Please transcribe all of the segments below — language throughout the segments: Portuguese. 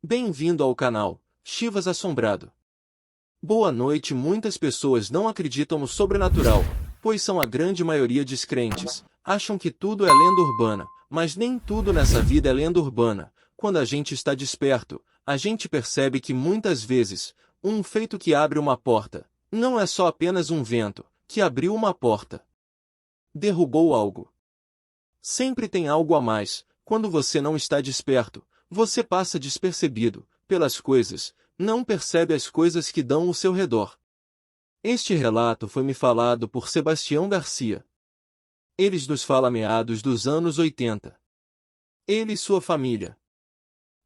Bem-vindo ao canal Chivas Assombrado. Boa noite. Muitas pessoas não acreditam no sobrenatural, pois são a grande maioria descrentes. Acham que tudo é lenda urbana, mas nem tudo nessa vida é lenda urbana. Quando a gente está desperto, a gente percebe que muitas vezes, um feito que abre uma porta, não é só apenas um vento, que abriu uma porta. Derrubou algo. Sempre tem algo a mais. Quando você não está desperto, você passa despercebido pelas coisas, não percebe as coisas que dão ao seu redor. Este relato foi me falado por Sebastião Garcia. Ele nos fala meados dos anos 80. Ele e sua família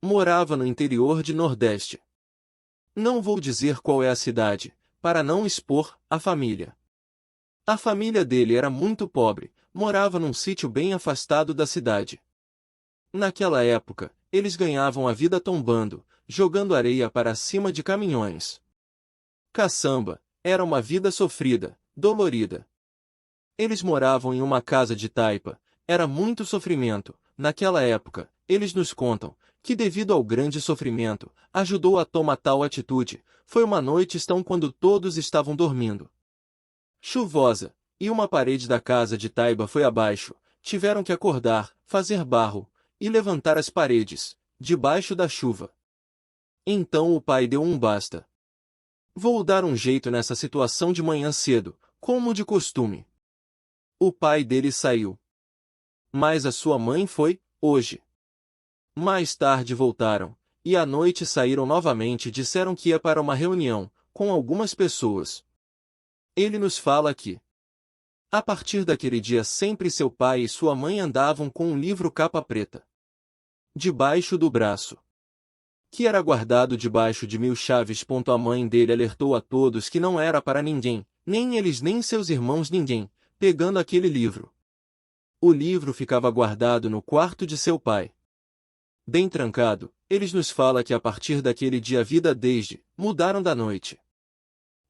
morava no interior de Nordeste. Não vou dizer qual é a cidade, para não expor a família. A família dele era muito pobre, morava num sítio bem afastado da cidade. Naquela época, eles ganhavam a vida tombando, jogando areia para cima de caminhões. Caçamba, era uma vida sofrida, dolorida. Eles moravam em uma casa de taipa, era muito sofrimento. Naquela época, eles nos contam que devido ao grande sofrimento, ajudou a tomar tal atitude. Foi uma noite quando todos estavam dormindo. Chuvosa, e uma parede da casa de taipa foi abaixo. Tiveram que acordar, fazer barro e levantar as paredes, debaixo da chuva. Então o pai deu um basta. Vou dar um jeito nessa situação de manhã cedo, como de costume. O pai dele saiu. Mas a sua mãe foi, hoje. Mais tarde voltaram, e à noite saíram novamente e disseram que ia para uma reunião, com algumas pessoas. Ele nos fala que, a partir daquele dia sempre seu pai e sua mãe andavam com um livro capa preta debaixo do braço, que era guardado debaixo de 1000 chaves. A mãe dele alertou a todos que não era para ninguém, nem eles nem seus irmãos ninguém, pegando aquele livro. O livro ficava guardado no quarto de seu pai. Bem trancado, eles nos fala que a partir daquele dia a vida desde, mudaram da noite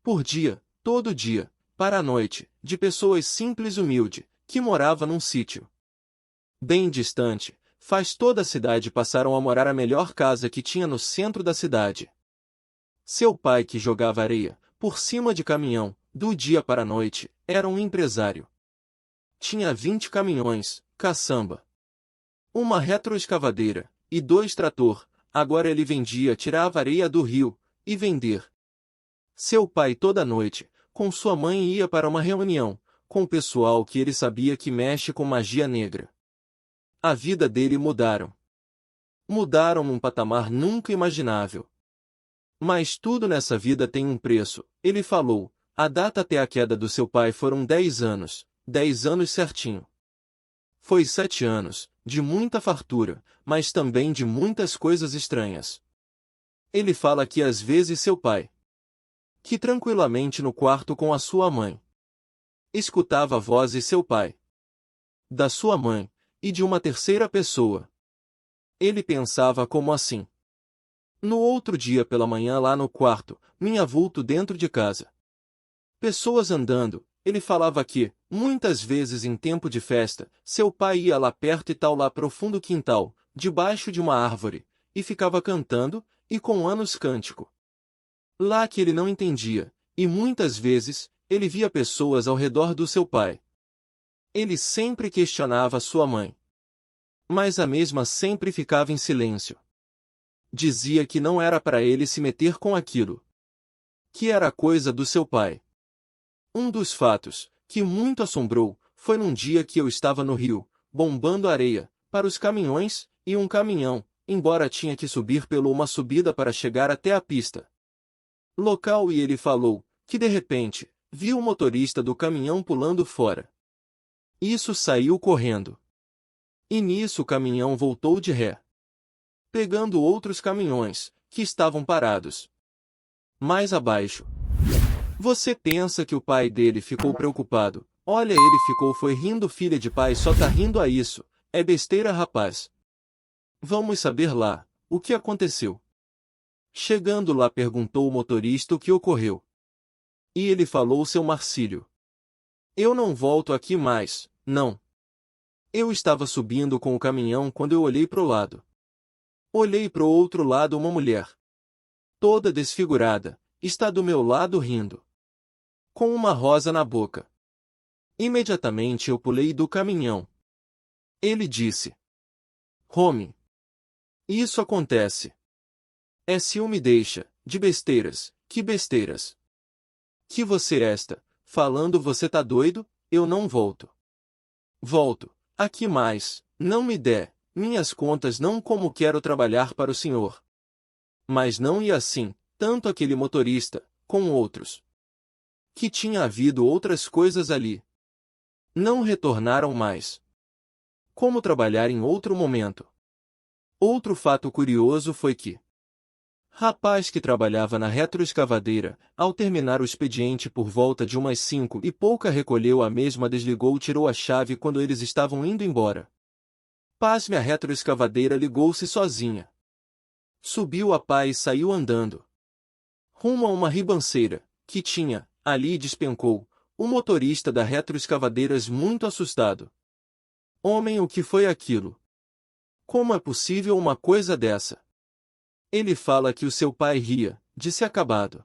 por dia, todo dia, para a noite, de pessoas simples e humildes, que moravam num sítio bem distante, faz toda a cidade passaram a morar a melhor casa que tinha no centro da cidade. Seu pai que jogava areia, por cima de caminhão, do dia para a noite, era um empresário. Tinha 20 caminhões, caçamba, uma retroescavadeira, e 2 trator. Agora ele tirava areia do rio, e vender. Seu pai toda noite, com sua mãe ia para uma reunião, com o pessoal que ele sabia que mexe com magia negra. A vida dele mudaram. Mudaram num patamar nunca imaginável. Mas tudo nessa vida tem um preço, ele falou. A data até a queda do seu pai foram 10 anos, 10 anos certinho. Foi 7 anos, de muita fartura, mas também de muitas coisas estranhas. Ele fala que às vezes seu pai, que tranquilamente no quarto com a sua mãe, escutava a voz de seu pai, da sua mãe, e de uma terceira pessoa. Ele pensava como assim. No outro dia pela manhã lá no quarto, minha vulto dentro de casa. Pessoas andando, ele falava que, muitas vezes em tempo de festa, seu pai ia lá perto e tal lá profundo quintal, debaixo de uma árvore, e ficava cantando, e com anos cântico. Lá que ele não entendia, e muitas vezes, ele via pessoas ao redor do seu pai. Ele sempre questionava sua mãe. Mas a mesma sempre ficava em silêncio. Dizia que não era para ele se meter com aquilo, que era coisa do seu pai. Um dos fatos, que muito assombrou, foi num dia que eu estava no rio, bombando areia, para os caminhões, e um caminhão, embora tinha que subir pela uma subida para chegar até a pista local, e ele falou, que de repente, viu o motorista do caminhão pulando fora. Isso saiu correndo. E nisso o caminhão voltou de ré, pegando outros caminhões, que estavam parados mais abaixo. Você pensa que o pai dele ficou preocupado? Olha, ele foi rindo. Filha de pai só tá rindo a isso, é besteira, rapaz. Vamos saber lá, o que aconteceu. Chegando lá perguntou o motorista o que ocorreu. E ele falou: seu Marcílio, eu não volto aqui mais, não. Eu estava subindo com o caminhão quando eu olhei pro lado. Olhei pro outro lado, uma mulher, toda desfigurada, está do meu lado rindo, com uma rosa na boca. Imediatamente eu pulei do caminhão. Ele disse: Home, isso acontece. É ciúme, deixa, de besteiras, que besteiras. Que você esta, falando você tá doido, eu não volto. Volto, aqui mais, não me der, minhas contas não como quero trabalhar para o senhor. Mas não ia assim, tanto aquele motorista, com outros. Que tinha havido outras coisas ali. Não retornaram mais. Como trabalhar em outro momento? Outro fato curioso foi que rapaz que trabalhava na retroescavadeira, ao terminar o expediente por volta de umas 5 e pouca recolheu a mesma, desligou, tirou a chave quando eles estavam indo embora. Pasme, a retroescavadeira ligou-se sozinha. Subiu a pá e saiu andando rumo a uma ribanceira, que tinha, ali, e despencou. O motorista da retroescavadeiras, muito assustado. Homem, o que foi aquilo? Como é possível uma coisa dessa? Ele fala que o seu pai ria, disse acabado.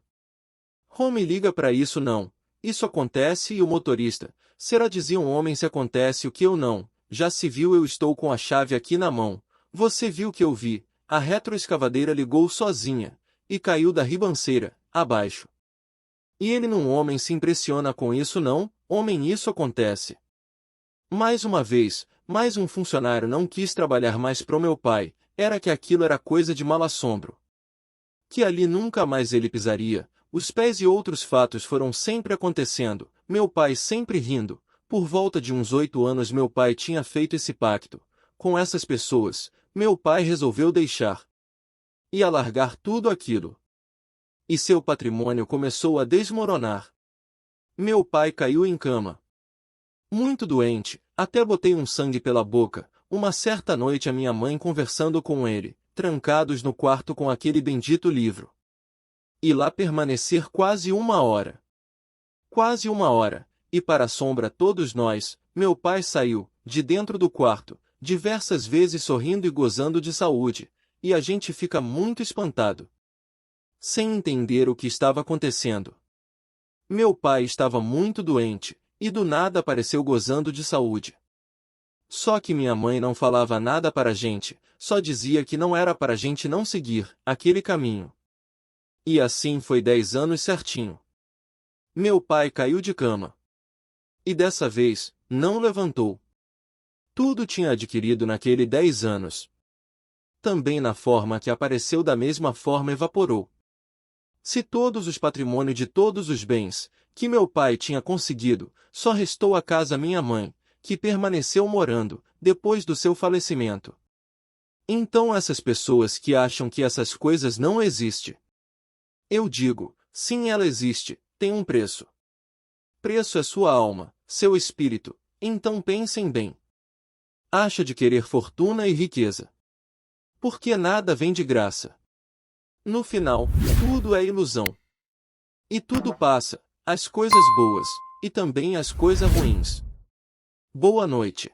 Home, liga para isso não. Isso acontece. E o motorista: será, dizia um homem, se acontece o que eu não, já se viu, eu estou com a chave aqui na mão. Você viu que eu vi, a retroescavadeira ligou sozinha, e caiu da ribanceira, abaixo. E ele, num homem, se impressiona com isso não, homem, isso acontece. Mais uma vez, mais um funcionário não quis trabalhar mais pro meu pai, era que aquilo era coisa de mau assombro. Que ali nunca mais ele pisaria, os pés, e outros fatos foram sempre acontecendo, meu pai sempre rindo. Por volta de uns 8 anos meu pai tinha feito esse pacto com essas pessoas, meu pai resolveu deixar e alargar tudo aquilo. E seu patrimônio começou a desmoronar. Meu pai caiu em cama, muito doente, até botei um sangue pela boca. Uma certa noite a minha mãe conversando com ele, trancados no quarto com aquele bendito livro. E lá permanecer quase 1 hora. Quase 1 hora, e para assombra todos nós, meu pai saiu, de dentro do quarto, diversas vezes sorrindo e gozando de saúde, e a gente fica muito espantado, sem entender o que estava acontecendo. Meu pai estava muito doente, e do nada apareceu gozando de saúde. Só que minha mãe não falava nada para a gente, só dizia que não era para a gente não seguir aquele caminho. E assim foi 10 anos certinho. Meu pai caiu de cama. E dessa vez, não levantou. Tudo tinha adquirido naquele 10 anos. Também na forma que apareceu, da mesma forma evaporou. Se todos os patrimônios de todos os bens que meu pai tinha conseguido, só restou a casa minha mãe, que permaneceu morando, depois do seu falecimento. Então essas pessoas que acham que essas coisas não existem, eu digo, sim, ela existe, tem um preço. Preço é sua alma, seu espírito, então pensem bem. Acha de querer fortuna e riqueza. Porque nada vem de graça. No final, tudo é ilusão. E tudo passa, as coisas boas, e também as coisas ruins. Boa noite.